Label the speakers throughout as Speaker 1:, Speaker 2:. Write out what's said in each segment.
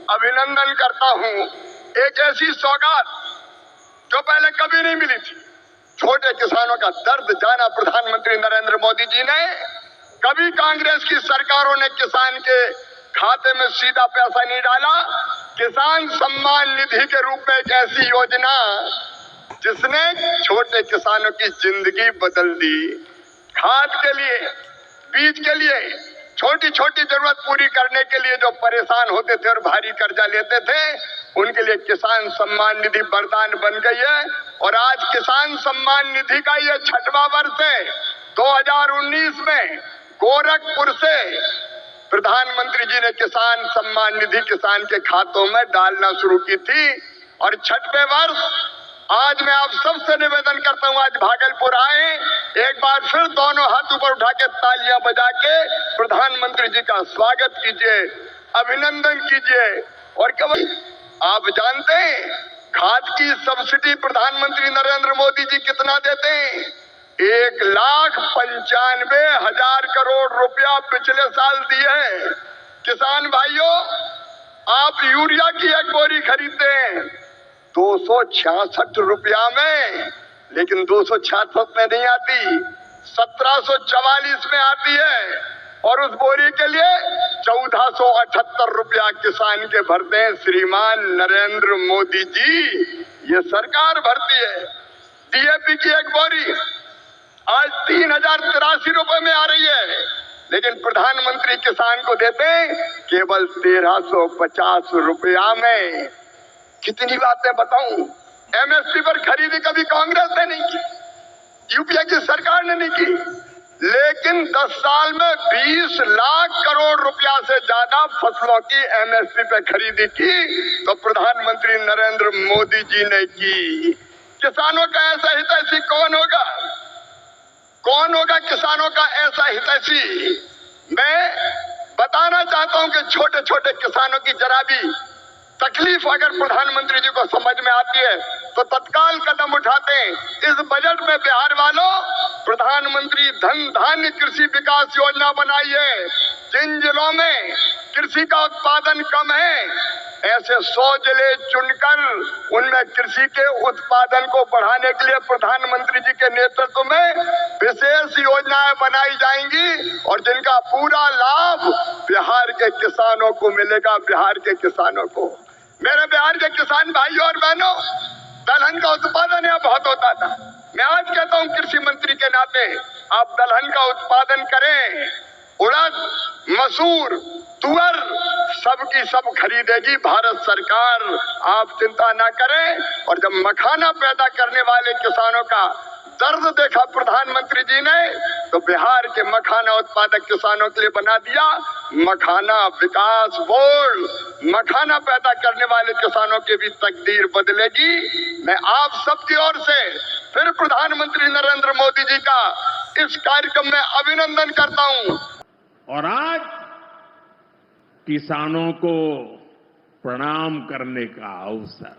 Speaker 1: अभिनंदन करता हूं। एक ऐसी सौगात जो पहले कभी नहीं मिली थी। छोटे किसानों का दर्द जाना प्रधानमंत्री नरेंद्र मोदी जी ने। कभी कांग्रेस की सरकारों ने किसान के खाते में सीधा पैसा नहीं डाला। किसान सम्मान निधि के रूप में एक ऐसी योजना जिसने छोटे किसानों की जिंदगी बदल दी। खाद के लिए, बीज के लिए, छोटी छोटी जरूरत पूरी करने के लिए जो परेशान होते थे और भारी कर्जा लेते थे, उनके लिए किसान सम्मान निधि वरदान बन गई है। और आज किसान सम्मान निधि का ये 6वां वर्ष है। 2019 में गोरखपुर से प्रधानमंत्री जी ने किसान सम्मान निधि किसान के खातों में डालना शुरू की थी। और 6वें वर्ष आज मैं आप सबसे निवेदन करता हूं, आज भागलपुर आए, एक बार फिर दोनों हाथ ऊपर उठा के तालियां बजा के प्रधानमंत्री जी का स्वागत कीजिए, अभिनंदन कीजिए। और कभी आप जानते हैं खाद की सब्सिडी प्रधानमंत्री नरेंद्र मोदी जी कितना देते हैं? 1,95,000 करोड़ रुपया पिछले साल दिए हैं। किसान भाइयों, आप यूरिया की एक बोरी खरीदते हैं 266 रुपया में, लेकिन 266 में नहीं आती, 1744 में आती है। और उस बोरी के लिए 1478 रुपया किसान के भरते हैं श्रीमान नरेंद्र मोदी जी। ये सरकार भरती है। डीएपी की एक बोरी आज 3083 रुपए में आ रही है, लेकिन प्रधानमंत्री किसान को देते हैं केवल 1350 रुपया में। कितनी बातें बताऊं। एमएसपी पर खरीदी कभी कांग्रेस ने नहीं की, यूपीए की सरकार ने नहीं की, लेकिन 10 साल में 20 लाख करोड़ रुपया से ज्यादा फसलों की एमएसपी पे खरीदी की तो प्रधानमंत्री नरेंद्र मोदी जी ने की। किसानों का ऐसा हितैषी कौन होगा? कौन होगा किसानों का ऐसा हितैषी? मैं बताना चाहता हूं कि छोटे छोटे किसानों की जरा भी तकलीफ अगर प्रधानमंत्री जी को समझ में आती है तो तत्काल कदम उठाते हैं। इस बजट में बिहार वालों प्रधानमंत्री धन धान्य कृषि विकास योजना बनाई है। जिन जिलों में कृषि का उत्पादन कम है, ऐसे 100 जिले चुनकर उनमें कृषि के उत्पादन को बढ़ाने के लिए प्रधानमंत्री जी के नेतृत्व में विशेष योजनाएं बनाई जाएंगी और जिनका पूरा लाभ बिहार के किसानों को मिलेगा। बिहार के किसानों को, मेरे बिहार के किसान भाइयों और बहनों, दलहन का उत्पादन यहाँ बहुत होता था। मैं आज कहता हूँ कृषि मंत्री के नाते, आप दलहन का उत्पादन करें। उड़द, मसूर, तुअर सबकी सब खरीदेगी भारत सरकार, आप चिंता ना करें। और जब मखाना पैदा करने वाले किसानों का दर्द देखा प्रधानमंत्री जी ने, तो बिहार के मखाना उत्पादक किसानों के लिए बना दिया मखाना विकास बोर्ड। मखाना पैदा करने वाले किसानों की भी तकदीर बदलेगी। मैं आप सबकी ओर से फिर प्रधानमंत्री नरेंद्र मोदी जी का इस कार्यक्रम में अभिनंदन करता हूं।
Speaker 2: और आज किसानों को प्रणाम करने का अवसर,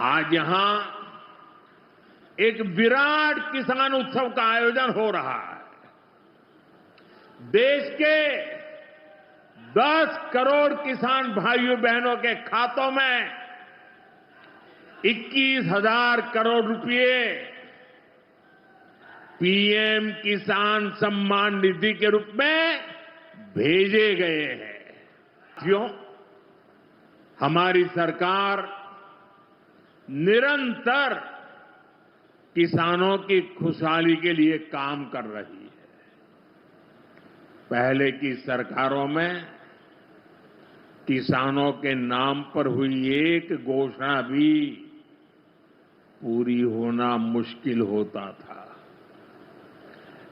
Speaker 2: आज यहां एक विराट किसान उत्सव का आयोजन हो रहा है। देश के 10 करोड़ किसान भाइयों बहनों के खातों में 21,000 करोड़ रुपए पीएम किसान सम्मान निधि के रूप में भेजे गए हैं। क्यों? हमारी सरकार निरंतर किसानों की खुशहाली के लिए काम कर रही है। पहले की सरकारों में किसानों के नाम पर हुई एक घोषणा भी पूरी होना मुश्किल होता था,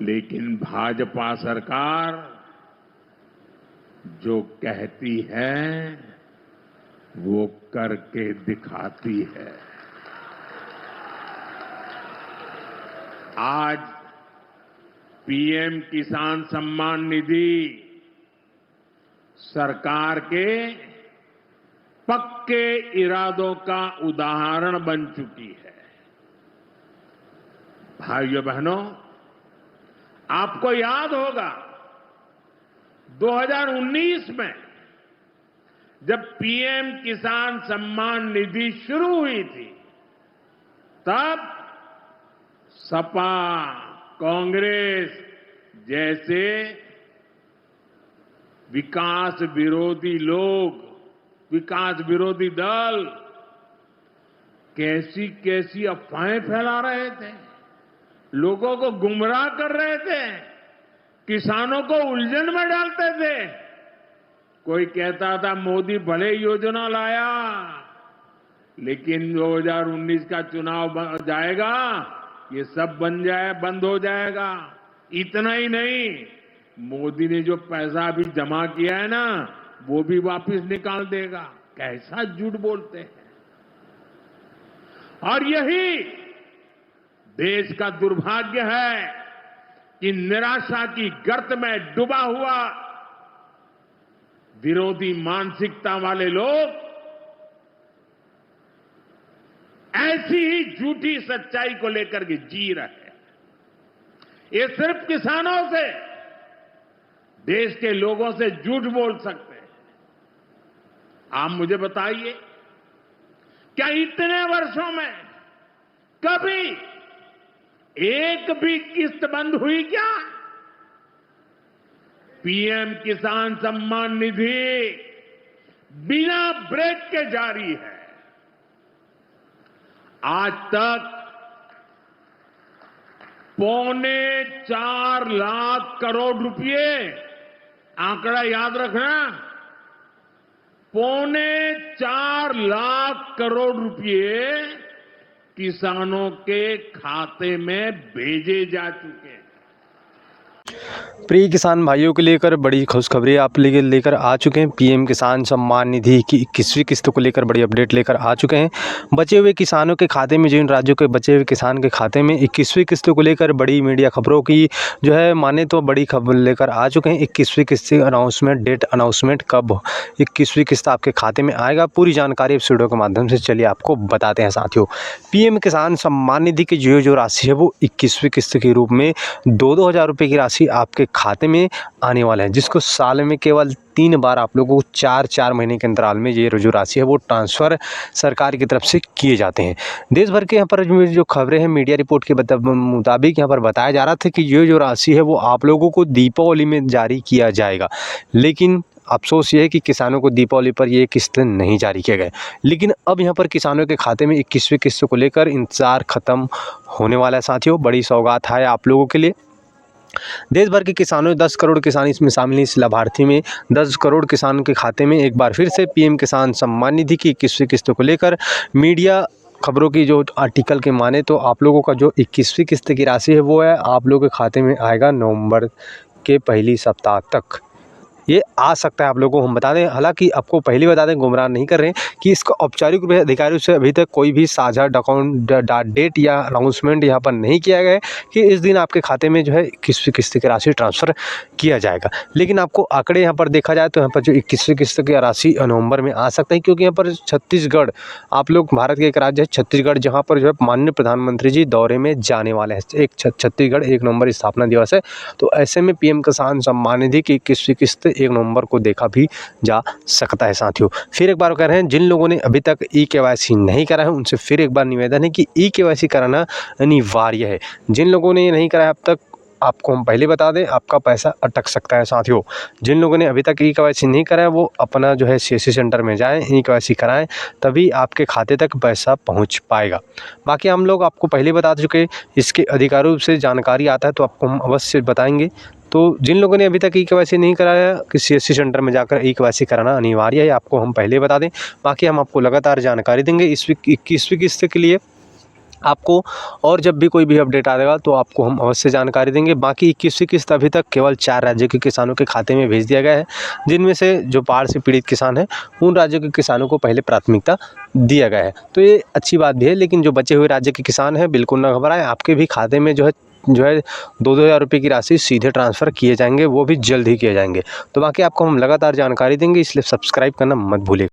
Speaker 2: लेकिन भाजपा सरकार जो कहती है वो करके दिखाती है। आज पीएम किसान सम्मान निधि सरकार के पक्के इरादों का उदाहरण बन चुकी है। भाइयों बहनों, आपको याद होगा 2019 में जब पीएम किसान सम्मान निधि शुरू हुई थी, तब सपा, कांग्रेस जैसे विकास विरोधी लोग, विकास विरोधी दल कैसी कैसी अफवाहें फैला रहे थे, लोगों को गुमराह कर रहे थे, किसानों को उलझन में डालते थे। कोई कहता था मोदी भले योजना लाया, लेकिन 2019 का चुनाव जाएगा, ये सब बंद हो जाएगा। इतना ही नहीं, मोदी ने जो पैसा अभी जमा किया है ना, वो भी वापस निकाल देगा। कैसा झूठ बोलते हैं। और यही देश का दुर्भाग्य है कि निराशा की गर्त में डूबा हुआ विरोधी मानसिकता वाले लोग ऐसी ही झूठी सच्चाई को लेकर के जी रहे हैं। ये सिर्फ किसानों से, देश के लोगों से झूठ बोल सकते हैं। आप मुझे बताइए, क्या इतने वर्षों में कभी एक भी किस्त बंद हुई क्या? पीएम किसान सम्मान निधि बिना ब्रेक के जारी है। आज तक 4.25 लाख करोड़ रुपए, आंकड़ा याद रखना, 4.25 लाख करोड़ रुपए किसानों के खाते में भेजे जा चुके हैं।
Speaker 3: प्रिय किसान भाइयों को लेकर बड़ी खुशखबरी आप लेकर आ चुके हैं। पीएम किसान सम्मान निधि की 21वीं किस्त को लेकर बड़ी अपडेट लेकर आ चुके हैं। बचे हुए किसानों के खाते में, जिन राज्यों के बचे हुए किसान के खाते में 21वीं किस्त को लेकर बड़ी मीडिया खबरों की जो है माने तो बड़ी खबर लेकर आ चुके हैं। 21वीं किस्त अनाउंसमेंट, डेट अनाउंसमेंट कब 21वीं किस्त आपके खाते में आएगा, पूरी जानकारी इस वीडियो के माध्यम से चलिए आपको बताते हैं साथियों। पीएम किसान सम्मान निधि की जो राशि है वो 21वीं किस्त के रूप में 2-2 हज़ार रुपये की राशि आपके खाते में आने वाला है, जिसको साल में केवल 3 बार आप लोगों को 4-4 महीने के अंतराल में ये जो राशि है वो ट्रांसफ़र सरकार की तरफ से किए जाते हैं। देश भर के यहाँ पर जो खबरें हैं, मीडिया रिपोर्ट के मुताबिक यहाँ पर बताया जा रहा था कि ये जो राशि है वो आप लोगों को दीपावली में जारी किया जाएगा, लेकिन अफसोस ये है कि किसानों को दीपावली पर ये किस्त नहीं जारी किए गए। लेकिन अब यहाँ पर किसानों के खाते में 21वीं किस्त को लेकर इंतजार ख़त्म होने वाला है साथियों। बड़ी सौगात है आप लोगों के लिए। देश भर के किसानों 10 करोड़ किसान इसमें शामिल हैं। इस लाभार्थी में 10 करोड़ किसानों के खाते में एक बार फिर से पीएम किसान सम्मान निधि की 21वीं किस्त को लेकर मीडिया खबरों की जो आर्टिकल के माने तो आप लोगों का जो 21वीं किस्त की राशि है वो है आप लोगों के खाते में आएगा नवंबर के पहली सप्ताह तक। ये आ सकता है आप लोगों को हम बता दें, हालांकि आपको पहले बता दें, गुमराह नहीं कर रहे हैं कि इसका औपचारिक रूप से अधिकारियों से अभी तक कोई भी साझा डेट या अनाउंसमेंट यहाँ पर नहीं किया गया है कि इस दिन आपके खाते में जो है 21वीं किस्त की राशि ट्रांसफ़र किया जाएगा। लेकिन आपको आंकड़े यहाँ पर देखा जाए तो यहाँ पर जो 21वीं किस्त की राशि नवंबर में आ सकता है, क्योंकि यहाँ पर छत्तीसगढ़, आप लोग भारत के एक राज्य है छत्तीसगढ़, जहाँ पर जो है माननीय प्रधानमंत्री जी दौरे में जाने वाले हैं। छत्तीसगढ़ 1 नवंबर स्थापना दिवस है, तो ऐसे में पीएम किसान सम्मान निधि की 21वीं किस्त 1 नवंबर को देखा भी जा सकता है साथियों। फिर एक बार कह रहे हैं, जिन लोगों ने अभी तक ई-केवाईसी नहीं करा है उनसे फिर एक बार निवेदन है कि ई-केवाईसी कराना अनिवार्य है। जिन लोगों ने ये नहीं करा है अब तक, आपको हम पहले बता दें, आपका पैसा अटक सकता है साथियों। जिन लोगों ने अभी तक ई-केवाईसी नहीं करा है वो अपना जो है सीएससी सेंटर में जाएं, ई-केवाईसी कराएं, तभी आपके खाते तक पैसा पहुंच पाएगा। बाकी हम लोग आपको पहले बता चुके, इसके अधिकारियों से जानकारी आता है तो आपको हम अवश्य बताएंगे। तो जिन लोगों ने अभी तक ई-केवाईसी नहीं कराया कि सीएससी सेंटर में जाकर ई-केवाईसी कराना अनिवार्य है, आपको हम पहले बता दें। बाकी हम आपको लगातार जानकारी देंगे इस 21वीं किस्त के लिए आपको, और जब भी कोई भी अपडेट आएगा तो आपको हम अवश्य जानकारी देंगे। बाकी 21वीं किस्त अभी तक केवल 4 राज्यों के किसानों के खाते में भेज दिया गया है, जिनमें से जो बाढ़ से पीड़ित किसान हैं उन राज्यों के किसानों को पहले प्राथमिकता दिया गया है। तो ये अच्छी बात भी है, लेकिन जो बचे हुए राज्य के किसान हैं बिल्कुल ना घबराएं, आपके भी खाते में जो है 2-2 हज़ार रुपये की राशि सीधे ट्रांसफ़र किए जाएंगे, वो भी जल्द ही किए जाएंगे। तो बाकी आपको हम लगातार जानकारी देंगे, इसलिए सब्सक्राइब करना मत भूलिएगा।